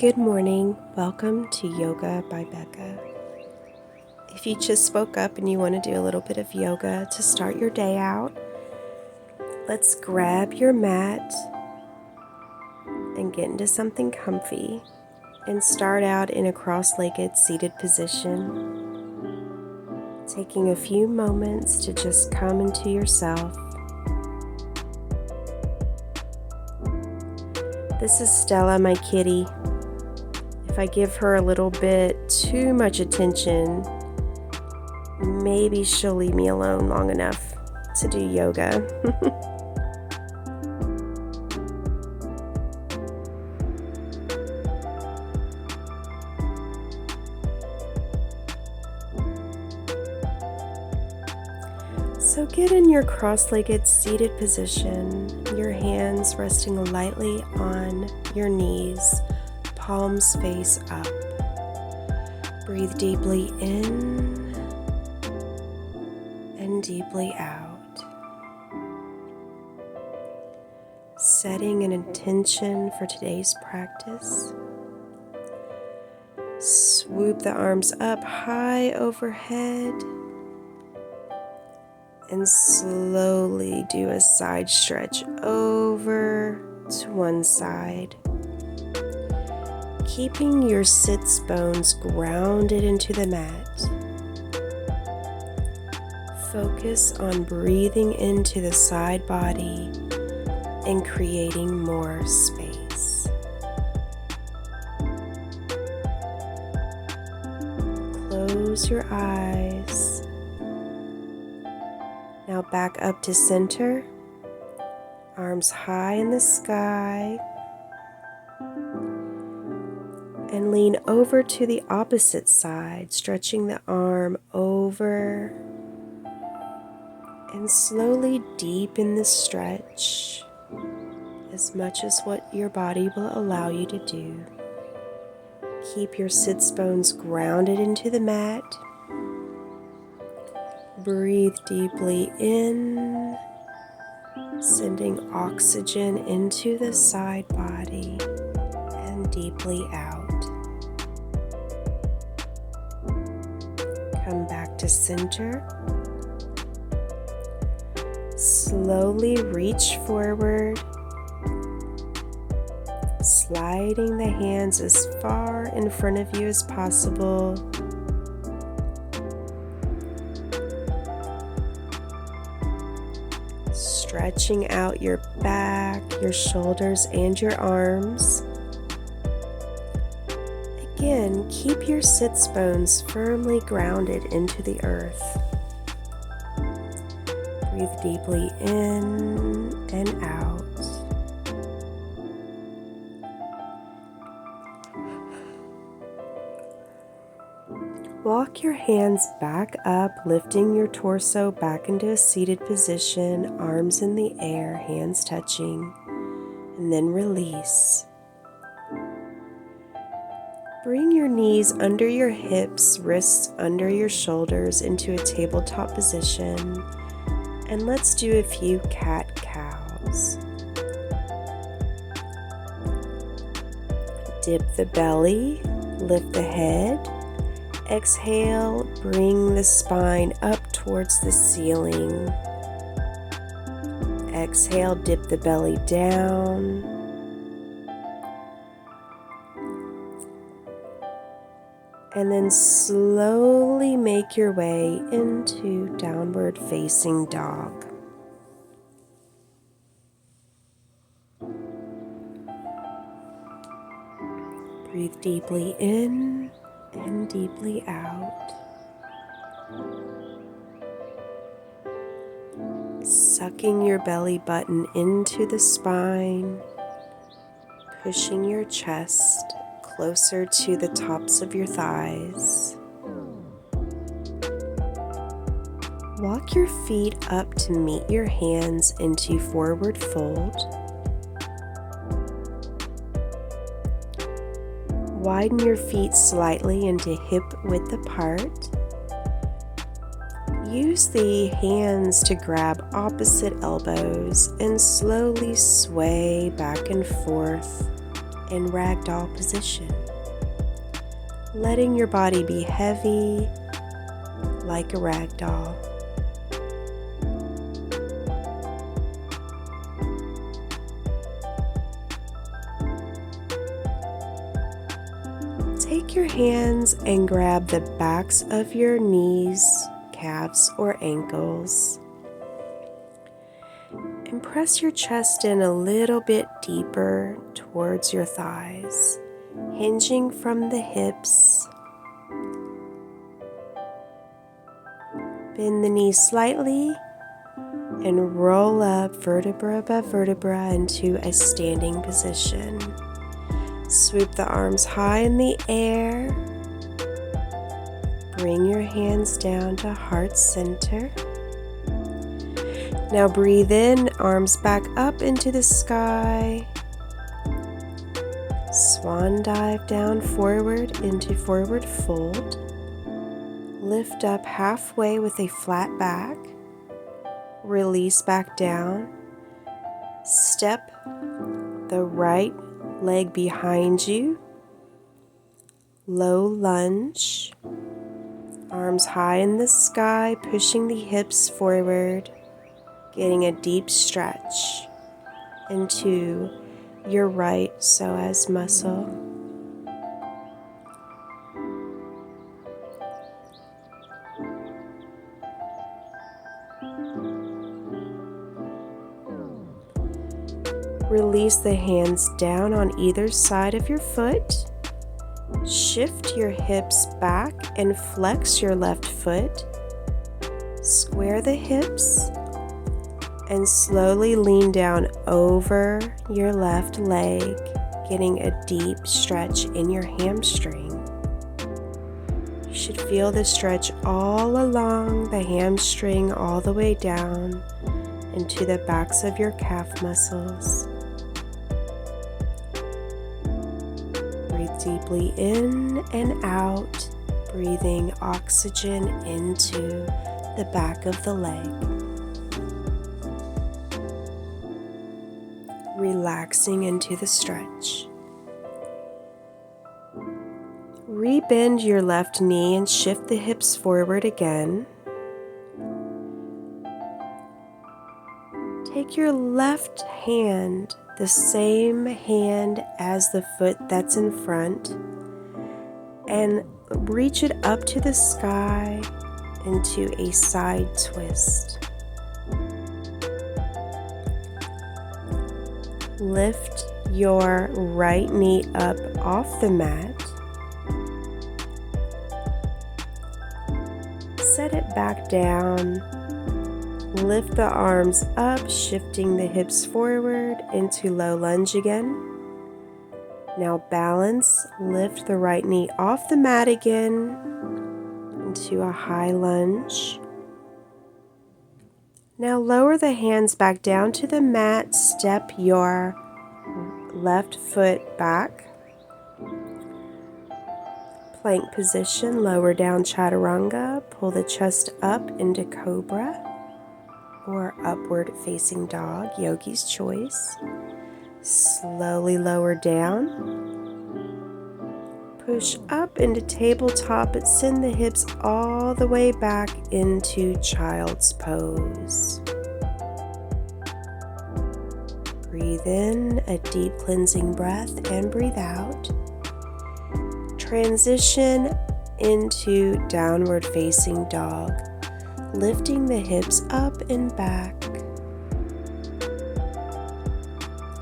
Good morning. Welcome to Yoga by Beka. If you just woke up and you want to do a little bit of yoga to start your day out, let's grab your mat and get into something comfy and start out in a cross-legged seated position, taking a few moments to just come into yourself. This is Stella, my kitty. If I give her a little bit too much attention, maybe she'll leave me alone long enough to do yoga. So get in your cross-legged seated position, your hands resting lightly on your knees, palms face up. Breathe deeply in and deeply out. Setting an intention for today's practice. Swoop the arms up high overhead and slowly do a side stretch over to one side. Keeping your sits bones grounded into the mat. Focus on breathing into the side body and creating more space. Close your eyes. Now back up to center. Arms high in the sky. And lean over to the opposite side, stretching the arm over. And slowly deepen the stretch as much as what your body will allow you to do. Keep your sits bones grounded into the mat. Breathe deeply in, sending oxygen into the side body and deeply out. Come back to center. Slowly reach forward, sliding the hands as far in front of you as possible. Stretching out your back, your shoulders, and your arms. Again, keep your sits bones firmly grounded into the earth. Breathe deeply in and out. Walk your hands back up, lifting your torso back into a seated position, arms in the air, hands touching, and then release. Bring your knees under your hips, wrists under your shoulders into a tabletop position, and let's do a few cat-cows. Dip the belly, lift the head. Exhale, bring the spine up towards the ceiling. Exhale, dip the belly down. And then slowly make your way into downward facing dog. Breathe deeply in and deeply out. Sucking your belly button into the spine, pushing your chest closer to the tops of your thighs. Walk your feet up to meet your hands into forward fold. Widen your feet slightly into hip-width apart. Use the hands to grab opposite elbows and slowly sway back and forth in ragdoll position, letting your body be heavy like a ragdoll. Take your hands and grab the backs of your knees, calves, or ankles. And press your chest in a little bit deeper towards your thighs, hinging from the hips. Bend the knees slightly and roll up vertebra above vertebra into a standing position. Swoop the arms high in the air. Bring your hands down to heart center. Now breathe in, arms back up into the sky. Swan dive down forward into forward fold. Lift up halfway with a flat back. Release back down. Step the right leg behind you. Low lunge. Arms high in the sky, pushing the hips forward. Getting a deep stretch into your right psoas muscle. Release the hands down on either side of your foot. Shift your hips back and flex your left foot. Square the hips and slowly lean down over your left leg, getting a deep stretch in your hamstring. You should feel the stretch all along the hamstring, all the way down into the backs of your calf muscles. Breathe deeply in and out, breathing oxygen into the back of the leg. Relaxing into the stretch. Rebend your left knee and shift the hips forward again. Take your left hand, the same hand as the foot that's in front, and reach it up to the sky into a side twist. Lift your right knee up off the mat. Set it back down. Lift the arms up, shifting the hips forward into low lunge again. Now balance. Lift the right knee off the mat again into a high lunge. Now lower the hands back down to the mat. Step your left foot back. Plank position, lower down chaturanga. Pull the chest up into cobra or upward facing dog, yogi's choice. Slowly lower down. Push up into tabletop, but send the hips all the way back into child's pose. Breathe in a deep cleansing breath and breathe out. Transition into downward facing dog, lifting the hips up and back.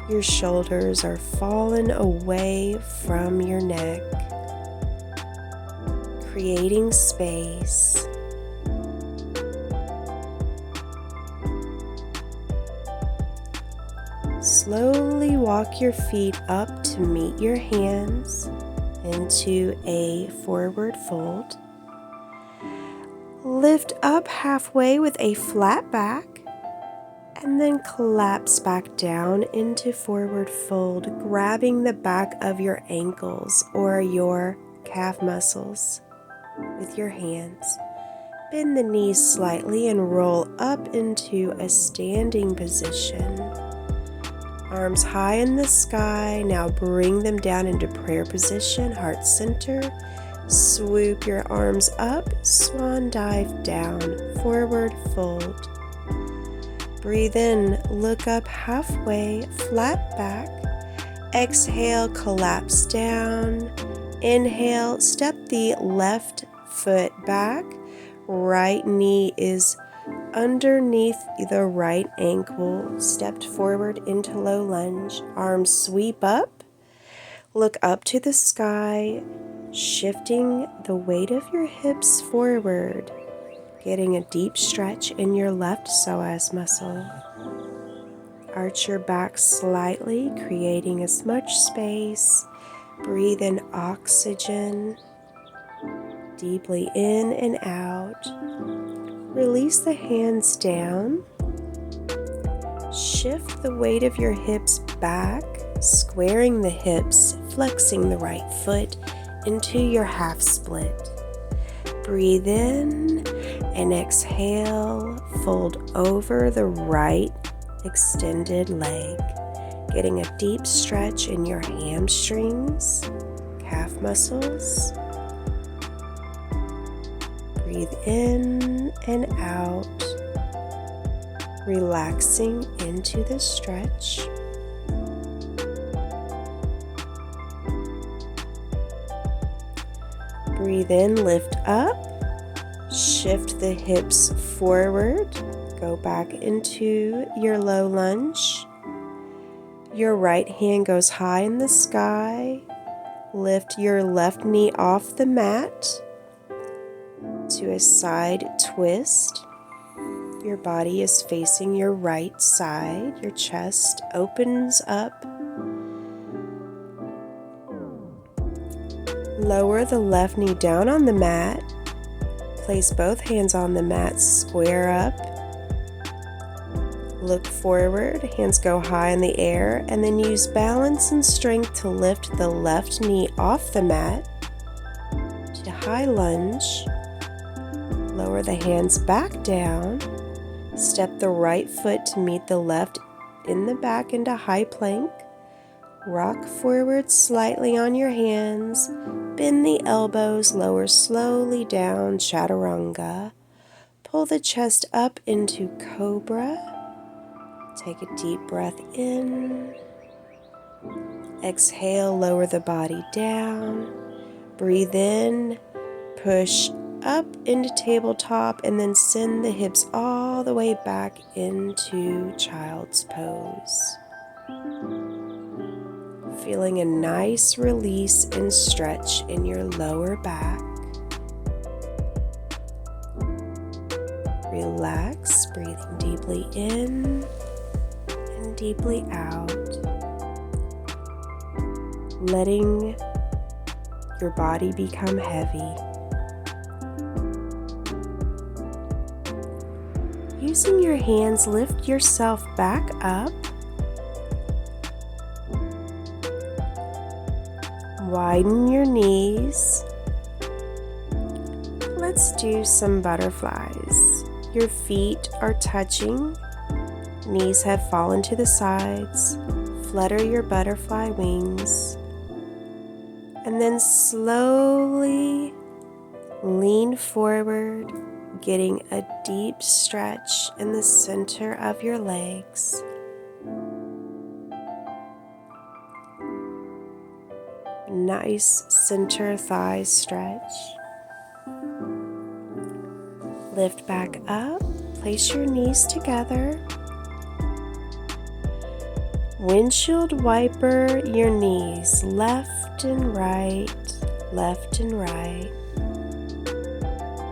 Your shoulders are fallen away from your neck, creating space. Slowly walk your feet up to meet your hands into a forward fold. Lift up halfway with a flat back and then collapse back down into forward fold, grabbing the back of your ankles or your calf muscles with your hands. Bend the knees slightly and roll up into a standing position. Arms high in the sky. Now bring them down into prayer position, heart center. Swoop your arms up, swan dive down, forward fold. Breathe in, look up halfway, flat back. Exhale, collapse down. Inhale, step the left foot back. Right knee is underneath the right ankle. Stepped forward into low lunge. Arms sweep up. Look up to the sky, shifting the weight of your hips forward. Getting a deep stretch in your left psoas muscle. Arch your back slightly, creating as much space. Breathe in oxygen, deeply in and out. Release the hands down. Shift the weight of your hips back, squaring the hips, flexing the right foot into your half split. Breathe in and exhale, fold over the right extended leg, getting a deep stretch in your hamstrings, calf muscles. Breathe in and out, relaxing into the stretch. Breathe in, lift up, shift the hips forward, go back into your low lunge. Your right hand goes high in the sky. Lift your left knee off the mat to a side twist. Your body is facing your right side. Your chest opens up. Lower the left knee down on the mat. Place both hands on the mat, square up. Look forward, hands go high in the air, and then use balance and strength to lift the left knee off the mat to high lunge. Lower the hands back down. Step the right foot to meet the left in the back into high plank. Rock forward slightly on your hands. Bend the elbows, lower slowly down, chaturanga. Pull the chest up into cobra. Take a deep breath in. Exhale, lower the body down. Breathe in, push up into tabletop, and then send the hips all the way back into child's pose. Feeling a nice release and stretch in your lower back. Relax, breathing deeply in and deeply out. Letting your body become heavy. Using your hands, lift yourself back up. Widen your knees. Let's do some butterflies. Your feet are touching. Knees have fallen to the sides. Flutter your butterfly wings. And then slowly lean forward, getting a deep stretch in the center of your legs. Nice center thigh stretch. Lift back up, place your knees together. Windshield wiper your knees left and right, left and right.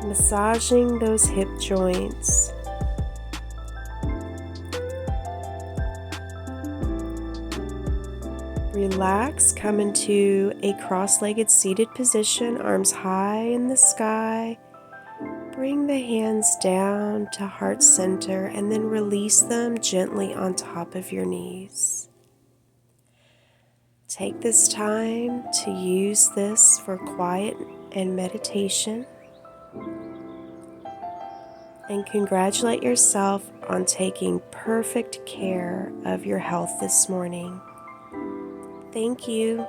Massaging those hip joints. Relax, come into a cross-legged seated position, arms high in the sky. Bring the hands down to heart center and then release them gently on top of your knees. Take this time to use this for quiet and meditation. and congratulate yourself on taking perfect care of your health this morning. Thank you.